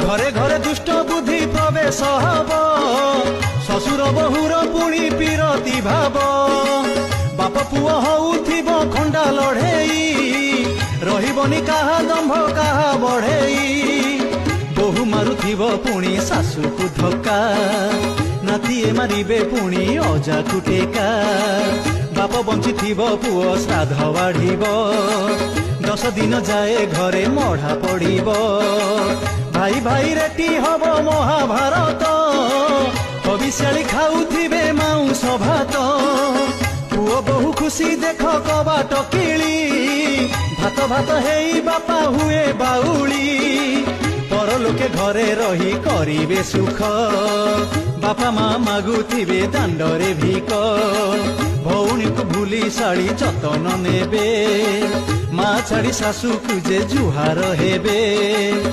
घरे घरे दुष्ट बुद्धि प्रवेश हब शशुर बहुर पुणी पीरती भाव बाप पुओ होउथिब खंडा लड़ेई रहिबनी काहा दंभ काहा बढ़ेई बहु मारुथिब पुणी सासु को धक्का नातीए मारिबे पुणी अजा को टेका बाप बंचिथिब पुओ श्राद्ध बाढ़िब 10 दिन जाए घरे मढ़ा पड़िब भाई भाई रेटी हब महाभारत हबिष्याली खाउथिबे माउंस भात पुओ बहु खुशी देख कबाट किली भात भात हेई बापा हुए बाउली परलोके घरे रही करिबे सुख बापा माँ मागुथिबे दांडरे भिक भौणी को भूली शाड़ी जतन नेबे माँ छाड़ी सासु को जे जुहार हेबे।